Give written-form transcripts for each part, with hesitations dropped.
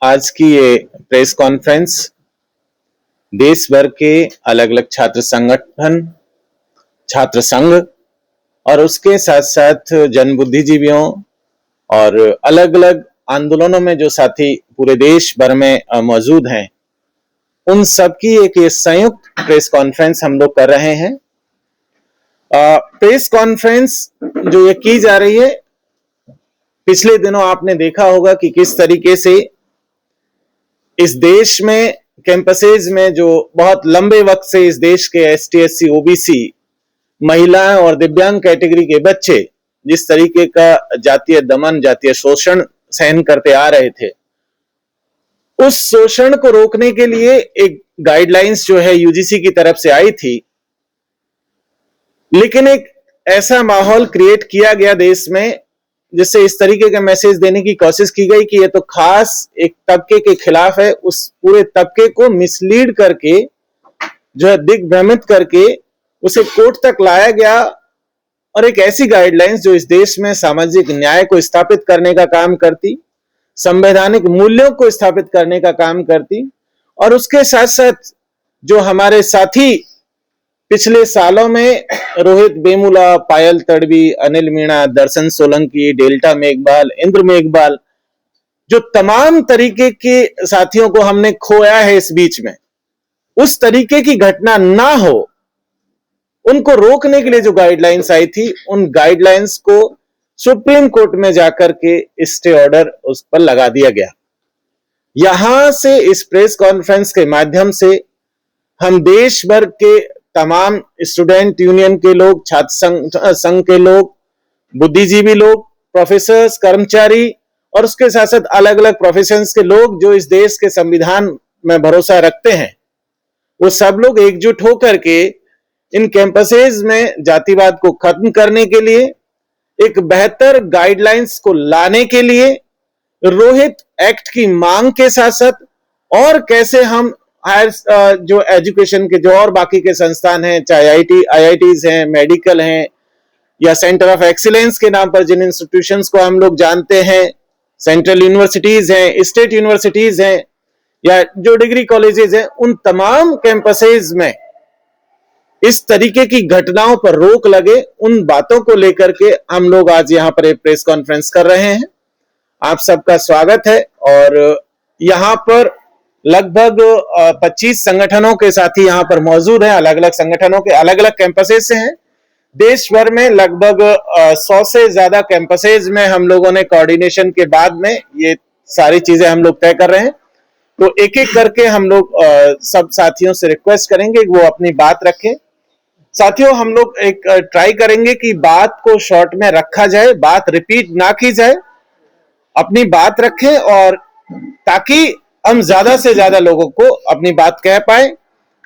आज की ये प्रेस कॉन्फ्रेंस देश भर के अलग अलग छात्र संगठन, छात्र संघ और उसके साथ साथ जन बुद्धिजीवियों और अलग अलग आंदोलनों में जो साथी पूरे देश भर में मौजूद हैं, उन सब की एक ये संयुक्त प्रेस कॉन्फ्रेंस हम लोग कर रहे हैं। प्रेस कॉन्फ्रेंस जो ये की जा रही है, पिछले दिनों आपने देखा होगा कि किस तरीके से इस देश में कैंपसेज में जो बहुत लंबे वक्त से इस देश के एसटी, एससी, ओबीसी, महिलाएं और दिव्यांग कैटेगरी के बच्चे जिस तरीके का जातीय दमन, जातीय शोषण सहन करते आ रहे थे, उस शोषण को रोकने के लिए एक गाइडलाइंस जो है यूजीसी की तरफ से आई थी। लेकिन एक ऐसा माहौल क्रिएट किया गया देश में जिससे इस तरीके का मैसेज देने की कोशिश की गई कि ये तो खास एक तबके के खिलाफ है, उस पूरे तबके को मिसलीड करके जो है दिग्भ्रमित करके उसे कोर्ट तक लाया गया और एक ऐसी गाइडलाइंस जो इस देश में सामाजिक न्याय को स्थापित करने का काम करती, संवैधानिक मूल्यों को स्थापित करने का काम करती और उसके साथ साथ जो हमारे साथी पिछले सालों में रोहित वेमुला, पायल तडवी, अनिल मीणा, दर्शन सोलंकी, डेल्टा मेघवाल, इंद्र मेघवाल, जो तमाम तरीके के साथियों को हमने खोया है इस बीच में, उस तरीके की घटना ना हो, उनको रोकने के लिए जो गाइडलाइंस आई थी, उन गाइडलाइंस को सुप्रीम कोर्ट में जाकर के स्टे ऑर्डर उस पर लगा दिया गया। यहां से इस प्रेस कॉन्फ्रेंस के माध्यम से हम देश भर के तमाम स्टूडेंट यूनियन के लोग, छात्र संघ के लोग, बुद्धिजीवी लोग, प्रोफेसर्स, कर्मचारी और उसके साथ साथ अलग अलग प्रोफेशंस के लोग जो इस देश के संविधान में भरोसा रखते हैं, वो सब लोग एकजुट होकर के इन कैंपसेज में जातिवाद को खत्म करने के लिए, एक बेहतर गाइडलाइंस को लाने के लिए, रोहित एक्ट की मांग के साथ साथ और कैसे हम हायर जो एजुकेशन के जो और बाकी के संस्थान हैं, चाहे आईआईटीज हैं, मेडिकल हैं या सेंटर ऑफ एक्सीलेंस के नाम पर जिन इंस्टीट्यूशंस को हम लोग जानते हैं, सेंट्रल यूनिवर्सिटीज हैं, स्टेट यूनिवर्सिटीज हैं या जो डिग्री कॉलेजेस हैं, उन तमाम कैंपसेज में इस तरीके की घटनाओं पर रोक लगे, उन बातों को लेकर के हम लोग आज यहां पर एक प्रेस कॉन्फ्रेंस कर रहे हैं। आप सबका स्वागत है और यहां पर लगभग 25 संगठनों के साथी यहां पर मौजूद हैं, अलग अलग संगठनों के अलग अलग कैंपसेज से हैं। देश भर में लगभग 100 से ज्यादा कैंपसेज में हम लोगों ने कोऑर्डिनेशन के बाद में ये सारी चीजें हम लोग तय कर रहे हैं। तो एक एक करके हम लोग सब साथियों से रिक्वेस्ट करेंगे कि वो अपनी बात रखें। साथियों, हम लोग एक ट्राई करेंगे कि बात को शॉर्ट में रखा जाए, बात रिपीट ना की जाए, अपनी बात रखें और ताकि हम ज्यादा से ज्यादा लोगों को अपनी बात कह पाए।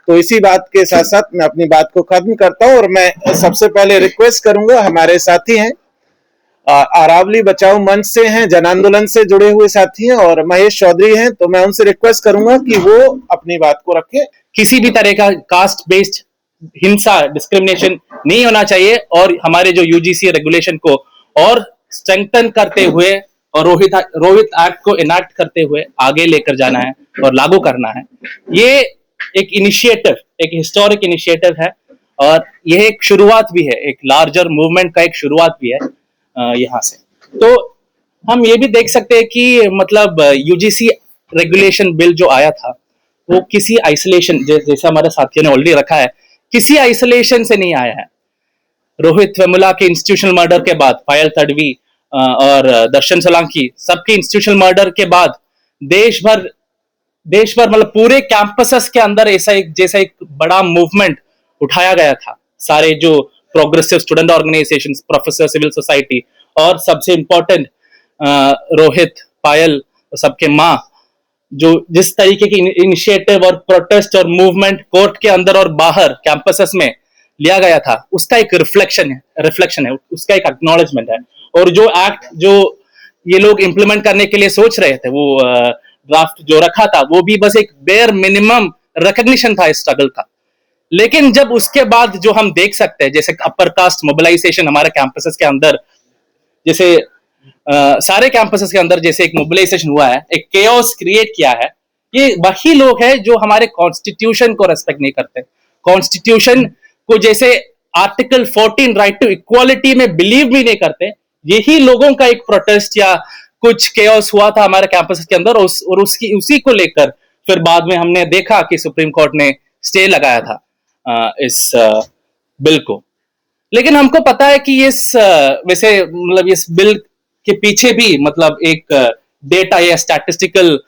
तो इसी बात के साथ साथ मैं अपनी बात को खत्म करता हूं और मैं सबसे पहले रिक्वेस्ट करूंगा, हमारे साथी हैं अरावली बचाओ मंच से हैं, जन आंदोलन से जुड़े हुए साथी हैं और महेश चौधरी हैं, तो मैं उनसे रिक्वेस्ट करूंगा कि वो अपनी बात को रखें। किसी भी तरह का कास्ट बेस्ड हिंसा, डिस्क्रिमिनेशन नहीं होना चाहिए और हमारे जो यूजीसी रेगुलेशन को और स्ट्रेंथन करते हुए और रोहित एक्ट को इनैक्ट करते हुए आगे लेकर जाना है और लागू करना है। ये एक इनिशिएटिव, एक हिस्टोरिक इनिशिएटिव है और यह एक शुरुआत भी है, एक लार्जर मूवमेंट का एक शुरुआत भी है यहाँ से। तो हम ये भी देख सकते हैं कि मतलब यूजीसी रेगुलेशन बिल जो आया था वो किसी आइसोलेशन, जैसा हमारे साथियों ने ऑलरेडी रखा है, किसी आइसोलेशन से नहीं आया है। रोहित वेमुला के इंस्टीट्यूशनल मर्डर के बाद, पायल तडवी और दर्शन सोलंकी सबके इंस्टीट्यूशनल मर्डर के बाद देश भर मतलब पूरे कैंपसेस के अंदर ऐसा एक बड़ा मूवमेंट उठाया गया था। सारे जो progressive student organisations, professor, civil society और सबसे इंपॉर्टेंट रोहित, पायल, सबके माँ, जो जिस तरीके की इनिशिएटिव और प्रोटेस्ट और मूवमेंट कोर्ट के अंदर और बाहर कैंपसेस में लिया गया था, उसका एक रिफ्लेक्शन है, उसका एक एक्नॉलेजमेंट है। और जो एक्ट जो ये लोग इंप्लीमेंट करने के लिए सोच रहे थे, वो ड्राफ्ट जो रखा था, वो भी बस एक बेयर मिनिमम रिकॉग्निशन था इस स्ट्रगल का। लेकिन जब उसके बाद जो हम देख सकते हैं, जैसे अपर कास्ट मोबिलाइजेशन हमारे कैंपसेस के अंदर, जैसे सारे कैंपसेस के अंदर जैसे एक मोबिलाइजेशन हुआ है, एक केओस क्रिएट किया है, ये वही लोग हैं जो हमारे कॉन्स्टिट्यूशन को रेस्पेक्ट नहीं करते, कॉन्स्टिट्यूशन को जैसे आर्टिकल 14 राइट टू इक्वालिटी में बिलीव भी नहीं करते। यही लोगों का एक प्रोटेस्ट या कुछ केओस हुआ था हमारे कैंपस के अंदर, और उसी को लेकर फिर बाद में हमने देखा कि सुप्रीम कोर्ट ने स्टे लगाया था इस बिल को। लेकिन हमको पता है कि वैसे मतलब इस बिल के पीछे भी मतलब एक डेटा या स्टैटिस्टिकल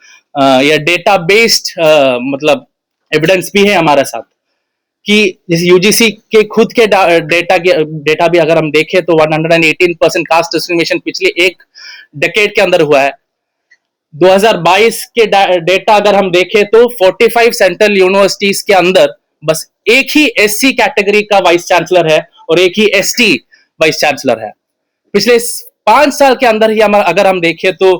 या डेटा बेस्ड मतलब एविडेंस भी है हमारे साथ, कि जैसे यूजीसी के खुद के डेटा भी अगर हम देखें तो 118% कास्ट डिस्क्रिमिनेशन पिछले एक डेकेड के अंदर हुआ है। 2022 के डेटा अगर हम देखें तो 45 सेंट्रल यूनिवर्सिटीज के अंदर बस एक ही एससी कैटेगरी का वाइस चांसलर है और एक ही एसटी वाइस चांसलर है। पिछले 5 साल के अंदर ही अगर हम देखें तो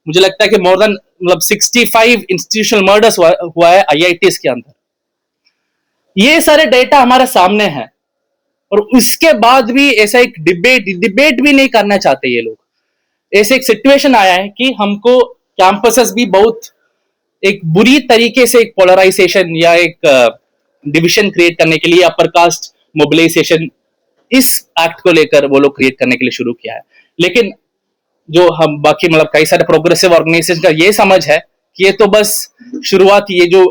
मुझे लगता है कि मोर देन मतलब 65 इंस्टीट्यूशनल मर्डर्स हुआ है आईआईटीज के अंदर। ये सारे डेटा हमारे सामने हैं और उसके बाद भी ऐसा एक डिबेट भी नहीं करना चाहते ये लोग। ऐसे एक सिचुएशन आया है कि हमको कैंपसेस भी बहुत एक बुरी तरीके से एक पोलराइजेशन या एक डिविजन क्रिएट करने के लिए अपर कास्ट मोबिलाइजेशन इस एक्ट को लेकर वो लोग क्रिएट करने के लिए शुरू किया है। लेकिन जो हम बाकी मतलब कई सारे प्रोग्रेसिव ऑर्गेनाइजेशन का ये समझ है कि ये तो बस शुरुआत, ये जो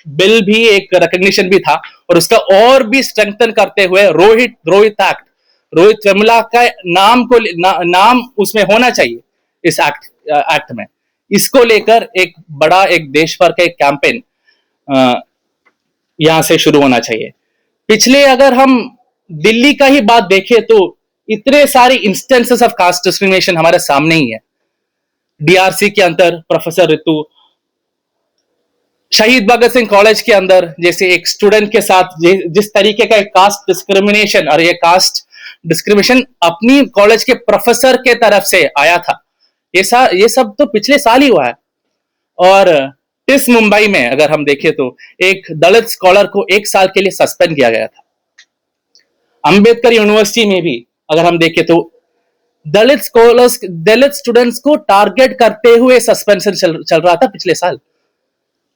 बिल भी एक रिकग्निशन भी था और उसका और भी स्ट्रेंथन करते हुए रोहित एक्ट, रोहित वेमुला का नाम उसमें होना चाहिए इस एक्ट में। इसको लेकर एक बड़ा एक देश भर का एक कैंपेन यहां से शुरू होना चाहिए। पिछले अगर हम दिल्ली का ही बात देखें तो इतने सारे इंस्टेंसेस ऑफ कास्ट डिस्क्रिमिनेशन हमारे सामने ही है। डीआरसी के अंदर प्रोफेसर रितु, शहीद भगत सिंह कॉलेज के अंदर जैसे एक स्टूडेंट के साथ जिस तरीके का एक कास्ट डिस्क्रिमिनेशन, और ये कास्ट डिस्क्रिमिनेशन अपनी कॉलेज के प्रोफेसर के तरफ से आया था, ये सब तो पिछले साल ही हुआ है। और टिस मुंबई में अगर हम देखें तो एक दलित स्कॉलर को 1 साल के लिए सस्पेंड किया गया था। अंबेडकर यूनिवर्सिटी में भी अगर हम देखें तो दलित स्टूडेंट्स को टारगेट करते हुए सस्पेंशन चल रहा था पिछले साल।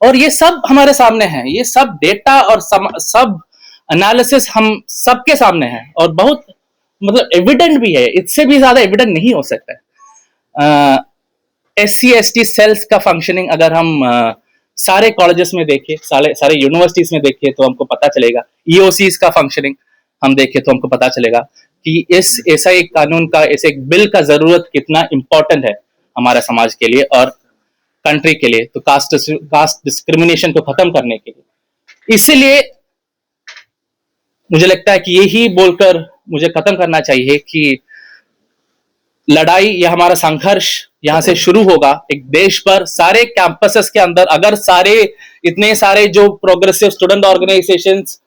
और ये सब हमारे सामने है, ये सब डेटा और सब एनालिसिस हम सबके सामने है और बहुत मतलब एविडेंट भी है। इससे भी ज्यादा एविडेंट नहीं हो सकता। SC ST सेल्स का फंक्शनिंग अगर हम सारे कॉलेजेस में देखें, सारे यूनिवर्सिटीज में देखें तो हमको पता चलेगा। EOCs का फंक्शनिंग हम देखें तो हमको पता चलेगा कि ऐसा एक कानून का, ऐसे एक बिल का जरूरत कितना इंपॉर्टेंट है हमारे समाज के लिए और कंट्री के लिए, तो कास्ट डिस्क्रिमिनेशन को खत्म करने के लिए। इसलिए मुझे लगता है कि यही बोलकर मुझे खत्म करना चाहिए कि लड़ाई या हमारा संघर्ष यहां से शुरू होगा एक देश पर सारे कैंपसेस के अंदर। अगर इतने सारे जो progressive student organisations,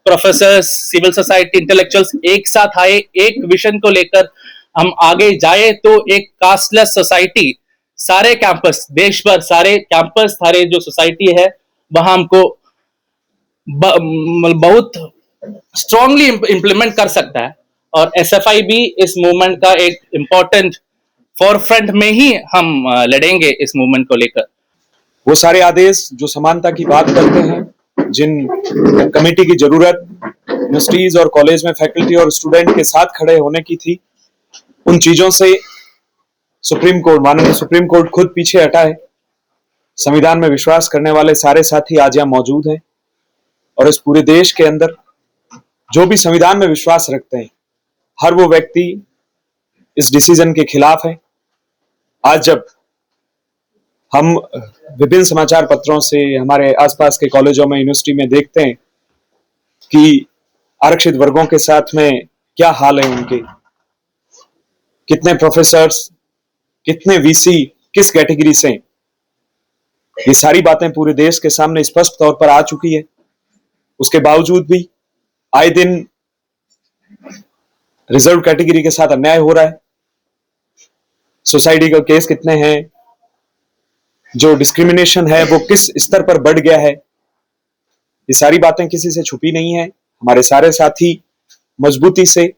professors, civil society, intellectuals एक साथ आए, एक विजन को लेकर हम आगे जाए तो एक कास्टलेस सोसाइटी सारे कैंपस, देश भर सारे कैंपस, सारे जो सोसाइटी है वहां हमको बहुत स्ट्रांगली इंप्लीमेंट कर सकता है। और SFI भी इस मूवमेंट का एक इंपॉर्टेंट फोरफ्रंट में ही हम लड़ेंगे इस मूवमेंट को लेकर। वो सारे आदेश जो समानता की बात करते हैं, जिन कमेटी की जरूरत यूनिवर्सिटीज और कॉलेज में फैकल्टी और स्टूडेंट के साथ खड़े होने की थी, उन चीजों से माननीय सुप्रीम कोर्ट खुद पीछे हटा है। संविधान में विश्वास करने वाले सारे साथी आज यहाँ मौजूद हैं और इस पूरे देश के अंदर जो भी संविधान में विश्वास रखते हैं, हर वो व्यक्ति इस डिसीजन के खिलाफ है। आज जब हम विभिन्न समाचार पत्रों से, हमारे आसपास के कॉलेजों में, यूनिवर्सिटी में देखते हैं कि आरक्षित वर्गों के साथ में क्या हाल है उनके, कितने प्रोफेसर्स, कितने वीसी किस कैटेगरी से, ये सारी बातें पूरे देश के सामने स्पष्ट तौर पर आ चुकी है। उसके बावजूद भी आए दिन रिजर्व कैटेगरी के साथ अन्याय हो रहा है। सोसाइटी का केस कितने हैं, जो डिस्क्रिमिनेशन है वो किस स्तर पर बढ़ गया है, ये सारी बातें किसी से छुपी नहीं है। हमारे सारे साथी मजबूती से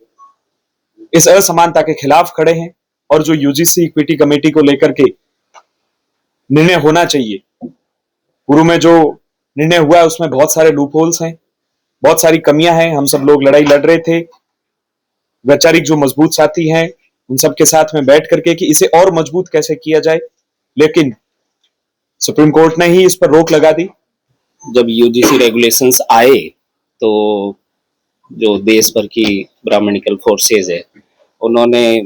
इस असमानता के खिलाफ खड़े हैं और जो यूजीसी इक्विटी कमेटी को लेकर के निर्णय होना चाहिए, पूर्व में जो निर्णय हुआ है उसमें बहुत सारे लूप होल्स हैं, बहुत सारी कमियां हैं। हम सब लोग लड़ाई लड़ रहे थे, वैचारिक जो मजबूत साथी हैं उन सब के साथ में बैठ करके कि इसे और मजबूत कैसे किया जाए, लेकिन सुप्रीम कोर्ट ने ही इस पर रोक लगा दी। जब यूजीसी रेगुलेशंस आए तो जो देश भर की ब्राह्मणिकल फोर्सेज है उन्होंने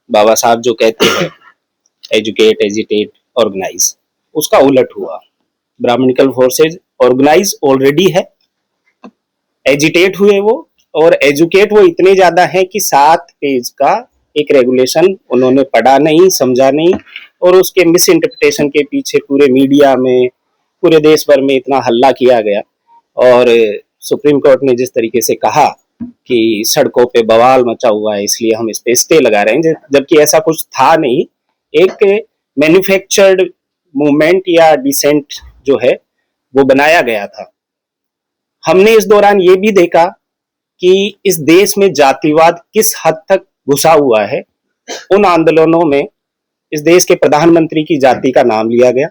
बाबा साहब जो कहते हैं एजुकेट, एजिटेट, ऑर्गेनाइज, उसका उलट हुआ। ब्राह्मणिकल फोर्सेज ऑर्गेनाइज ऑलरेडी है, एजिटेट हुए वो, और एजुकेट वो इतने ज्यादा है कि 7 पेज का एक रेगुलेशन उन्होंने पढ़ा नहीं, समझा नहीं, और उसके मिस इंटरप्रिटेशन के पीछे पूरे मीडिया में, पूरे देश भर में इतना हल्ला किया गया। और सुप्रीम कोर्ट ने जिस तरीके से कहा कि सड़कों पे बवाल मचा हुआ है इसलिए हम इस पे स्टे लगा रहे हैं, जबकि ऐसा कुछ था नहीं। एक मैन्युफैक्चर्ड मूवमेंट या डिसेंट जो है वो बनाया गया था। हमने इस दौरान ये भी देखा कि इस देश में जातिवाद किस हद तक घुसा हुआ है। उन आंदोलनों में इस देश के प्रधानमंत्री की जाति का नाम लिया गया,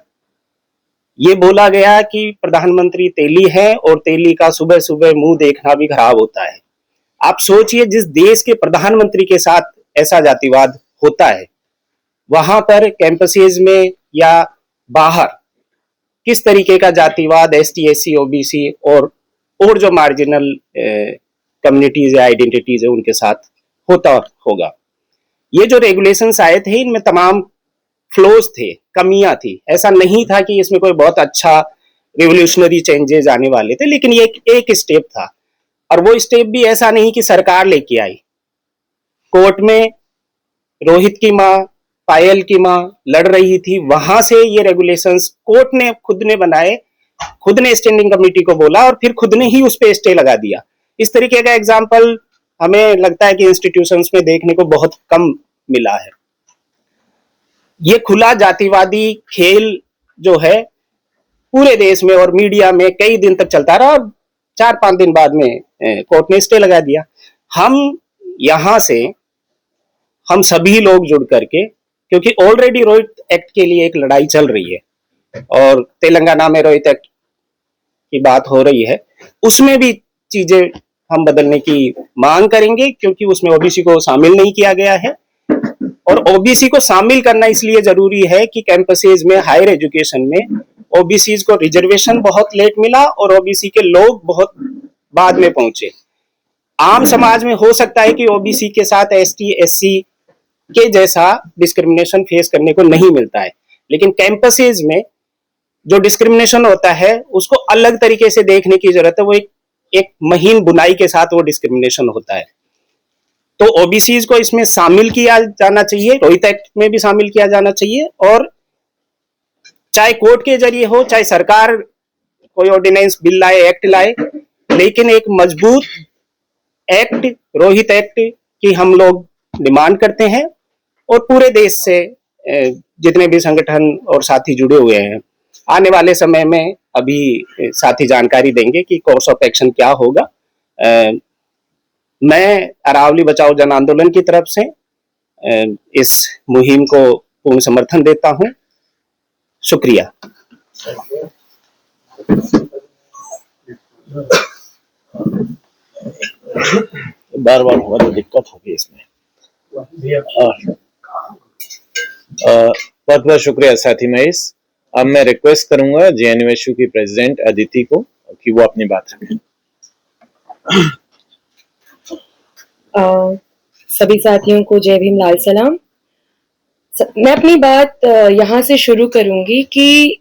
ये बोला गया कि प्रधानमंत्री तेली है और तेली का सुबह सुबह मुंह देखना भी खराब होता है। आप सोचिए, जिस देश के प्रधानमंत्री के साथ ऐसा जातिवाद होता है, वहां पर कैंपसेज में या बाहर किस तरीके का जातिवाद एसटी, एससी, ओबीसी और जो मार्जिनल कम्युनिटीज या आइडेंटिटीज है उनके साथ होता होगा। ये जो रेगुलेशंस आए थे इनमें तमाम फ्लोज थे, कमियां थी। ऐसा नहीं था कि इसमें कोई बहुत अच्छा रिवोल्यूशनरी चेंजेस आने वाले थे, लेकिन ये एक स्टेप था। और वो स्टेप भी ऐसा नहीं कि सरकार लेके आई। कोर्ट में रोहित की माँ, पायल की माँ लड़ रही थी, वहां से ये रेगुलेशंस कोर्ट ने खुद ने बनाए, खुद ने स्टैंडिंग कमेटी को बोला और फिर खुद ने ही उस पे स्टे लगा दिया। इस तरीके का एग्जाम्पल हमें लगता है कि इंस्टीट्यूशंस में देखने को बहुत कम मिला है। ये खुला जातिवादी खेल जो है पूरे देश में और मीडिया में कई दिन तक चलता रहा और 4-5 दिन बाद में कोर्ट ने स्टे लगा दिया। हम यहां से हम सभी लोग जुड़ करके, क्योंकि ऑलरेडी रोहित एक्ट के लिए एक लड़ाई चल रही है और तेलंगाना में रोहित एक्ट की बात हो रही है, उसमें भी चीजें हम बदलने की मांग करेंगे, क्योंकि उसमें ओबीसी को शामिल नहीं किया गया है। और ओबीसी को शामिल करना इसलिए जरूरी है कि कैंपसेज में, हायर एजुकेशन में ओबीसी को रिजर्वेशन बहुत लेट मिला और ओबीसी के लोग बहुत बाद में पहुंचे। आम समाज में हो सकता है कि ओबीसी के साथ एसटी, एससी के जैसा डिस्क्रिमिनेशन फेस करने को नहीं मिलता है, लेकिन कैंपसेज में जो डिस्क्रिमिनेशन होता है उसको अलग तरीके से देखने की जरूरत है। वो एक महीन बुनाई के साथ वो डिस्क्रिमिनेशन होता है। तो ओबीसी को इसमें शामिल किया जाना चाहिए, रोहित एक्ट में भी शामिल किया जाना चाहिए, और चाहे कोर्ट के जरिए हो, चाहे सरकार कोई ऑर्डिनेंस बिल लाए, एक्ट लाए, लेकिन एक मजबूत एक्ट, रोहित एक्ट की हम लोग डिमांड करते हैं। और पूरे देश से जितने भी संगठन और साथी जुड़े हुए हैं, आने वाले समय में अभी साथी जानकारी देंगे कि कोर्स ऑफ एक्शन क्या होगा। मैं अरावली बचाओ जन आंदोलन की तरफ से इस मुहिम को पूर्ण समर्थन देता हूं। शुक्रिया। बार बार हुआ तो दिक्कत होगी इसमें। बहुत बहुत शुक्रिया साथी महेश। अब मैं रिक्वेस्ट करूंगा जेएनयूएसयू की प्रेसिडेंट अदिति को कि वो अपनी बात रखें। सभी साथियों को जय भीम, लाल सलाम। मैं अपनी बात यहाँ से शुरू करूंगी कि